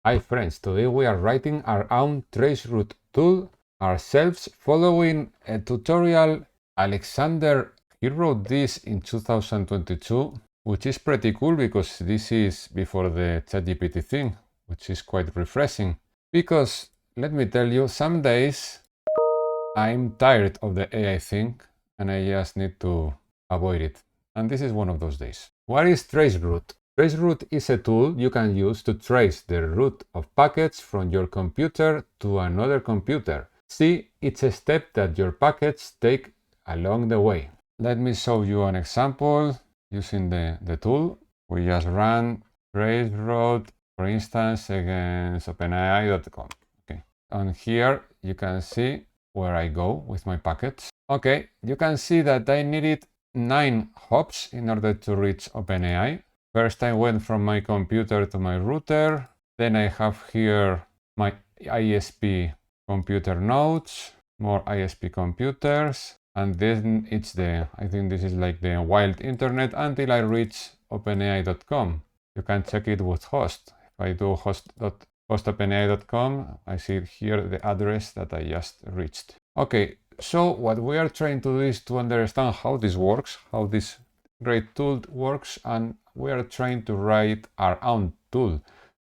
Hi friends, today we are writing our own Traceroute tool ourselves following a tutorial. Alexander, he wrote this in 2022, which is pretty cool because this is before the ChatGPT thing, which is quite refreshing. Because, let me tell you, some days I'm tired of the AI thing and I just need to avoid it. And this is one of those days. What is Traceroute? Traceroute is a tool you can use to trace the route of packets from your computer to another computer. See each step that your packets take along the way. Let me show you an example using the tool. We just run Traceroute, for instance, against OpenAI.com. Okay. And here you can see where I go with my packets. Okay, you can see that I needed 9 hops in order to reach OpenAI. First I went from my computer to my router, then I have here my ISP computer nodes, more ISP computers, and then it's I think this is like the wild internet until I reach OpenAI.com. You can check it with host. If I do host.openai.com, I see here the address that I just reached. Okay, so what we are trying to do is to understand how this works, how this great tool works, and we are trying to write our own tool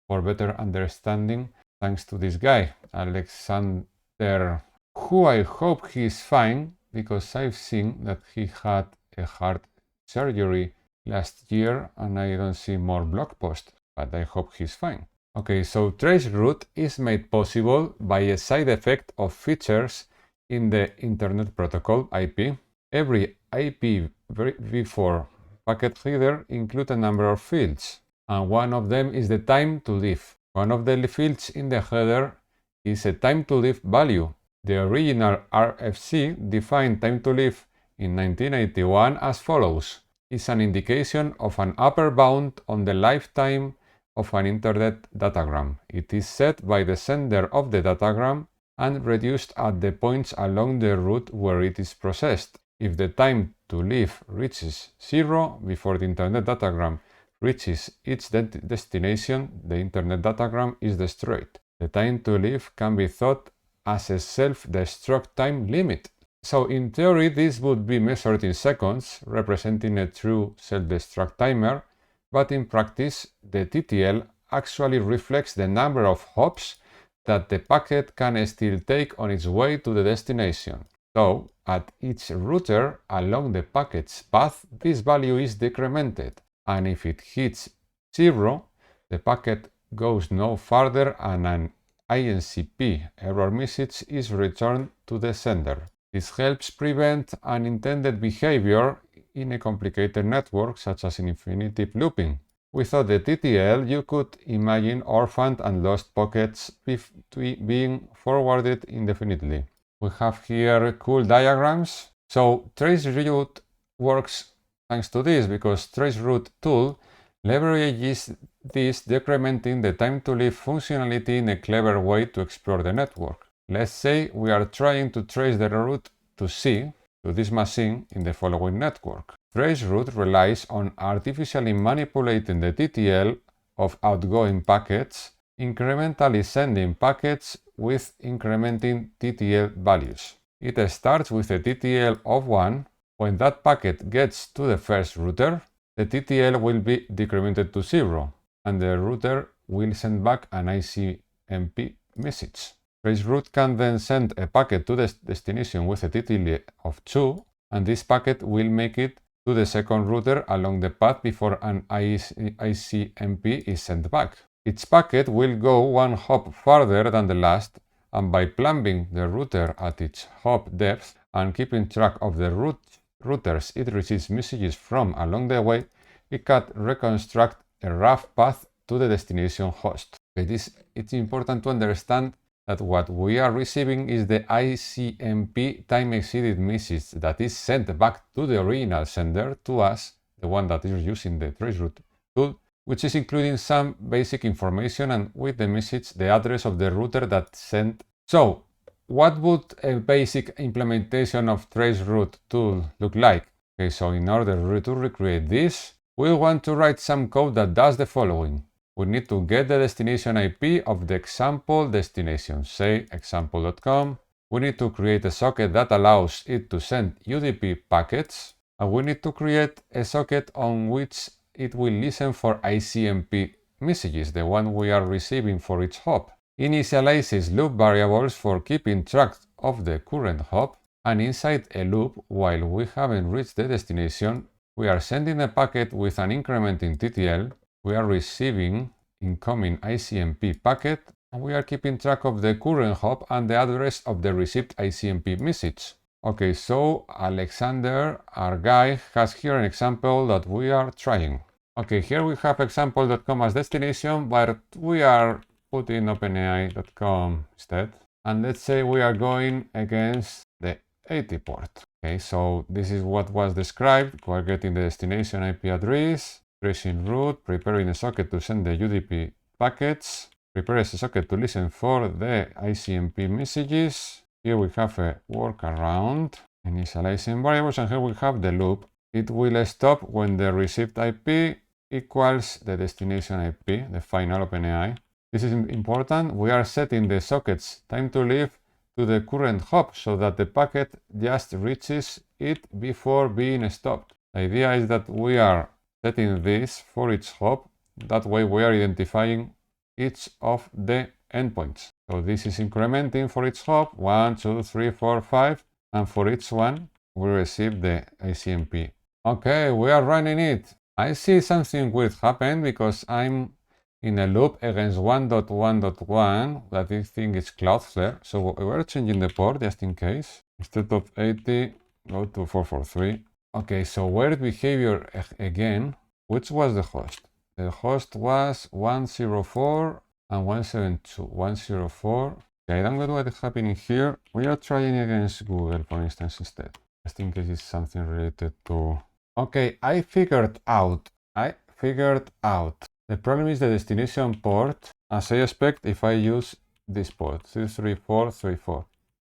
for better understanding thanks to this guy, Alexander, who I hope he is fine because I've seen that he had a heart surgery last year and I don't see more blog posts, but I hope he's fine. Okay, so Traceroute is made possible by a side effect of features in the Internet Protocol IP. Every IPv4 packet header includes a number of fields, and one of them is the time to live. One of the fields in the header is a time to live value. The original RFC defined time to live in 1981 as follows. It's an indication of an upper bound on the lifetime of an internet datagram. It is set by the sender of the datagram and reduced at the points along the route where it is processed. If the time to live reaches 0 before the internet datagram reaches its destination, the internet datagram is destroyed. The time to live can be thought as a self-destruct time limit. So in theory, this would be measured in seconds, representing a true self-destruct timer, but in practice, the TTL actually reflects the number of hops that the packet can still take on its way to the destination. So, at each router along the packet's path, this value is decremented, and if it hits 0, the packet goes no further and an ICMP error message is returned to the sender. This helps prevent unintended behavior in a complicated network such as in infinitive looping. Without the TTL, you could imagine orphaned and lost packets being forwarded indefinitely. We have here cool diagrams. So Traceroute works thanks to this because Traceroute tool leverages this, decrementing the time to live functionality in a clever way to explore the network. Let's say we are trying to trace the route to C, to this machine in the following network. Traceroute relies on artificially manipulating the TTL of outgoing packets, incrementally sending packets with incrementing TTL values. It starts with a TTL of 1. When that packet gets to the first router, the TTL will be decremented to 0, and the router will send back an ICMP message. Traceroute can then send a packet to the destination with a TTL of 2, and this packet will make it to the second router along the path before an ICMP is sent back. Each packet will go one hop farther than the last, and by plumbing the router at its hop depth and keeping track of the routers it receives messages from along the way, it can reconstruct a rough path to the destination host. It's important to understand that what we are receiving is the ICMP time-exceeded message that is sent back to the original sender, to us, the one that is using the Traceroute tool, which is including some basic information and with the message the address of the router that sent. So, what would a basic implementation of Traceroute tool look like? Okay, so in order to recreate this, we want to write some code that does the following. we need to get the destination IP of the example destination, say example.com. We need to create a socket that allows it to send UDP packets, and we need to create a socket on which it will listen for ICMP messages, the one we are receiving for each hop. Initializes loop variables for keeping track of the current hop, and inside a loop, while we haven't reached the destination, we are sending a packet with an increment in TTL, we are receiving incoming ICMP packet, and we are keeping track of the current hop and the address of the received ICMP message. Okay, so Alexander, our guy, has here an example that we are trying. Okay, here we have example.com as destination, but we are putting openai.com instead. And let's say we are going against the 80 port. Okay, so this is what was described. We're getting the destination IP address, tracing route, preparing a socket to send the UDP packets, prepares a socket to listen for the ICMP messages. Here we have a workaround, initializing variables, and here we have the loop. It will stop when the received IP equals the destination IP, the final OpenAI. This is important. We are setting the socket's time to live to the current hop so that the packet just reaches it before being stopped. The idea is that we are setting this for each hop. That way we are identifying each of the endpoints. So this is incrementing for each hop, 1, 2, 3, 4, 5, and for each one we receive the ICMP. Okay, we are running it. I see something weird happen because I'm in a loop against 1.1.1 that I think is Cloudflare. So we're changing the port just in case. Instead of 80, go to 443. Okay, so weird behavior again. Which was the host? The host was 104 and 172. 104. Okay, I don't know what is happening here. We are trying against Google, for instance, instead. Just in case it's something related to... Okay, I figured out. The problem is the destination port, as I expect if I use this port, 33434.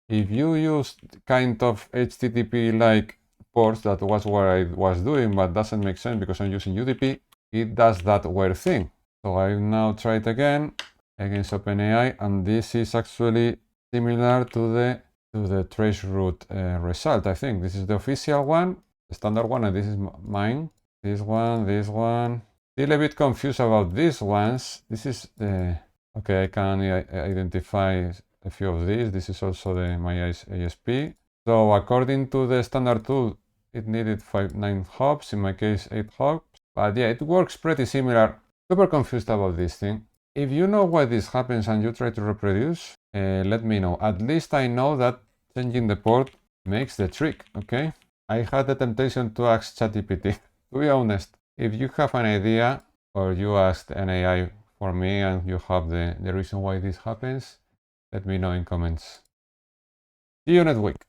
If you use kind of HTTP-like ports, that was what I was doing, but doesn't make sense because I'm using UDP, it does that weird thing. So I now try it again against OpenAI, and this is actually similar to the Traceroute result. I think this is the official one, the standard one, and this is mine. This one. Still a bit confused about these ones. This is the... Okay, I can identify a few of these. This is also my ASP. So according to the standard tool, it needed 9 hops, in my case 8 hops. But yeah, it works pretty similar. Super confused about this thing. If you know why this happens and you try to reproduce, let me know. At least I know that changing the port makes the trick, okay? I had the temptation to ask ChatGPT. To be honest, if you have an idea or you asked an AI for me and you have the reason why this happens, let me know in comments. See you next week.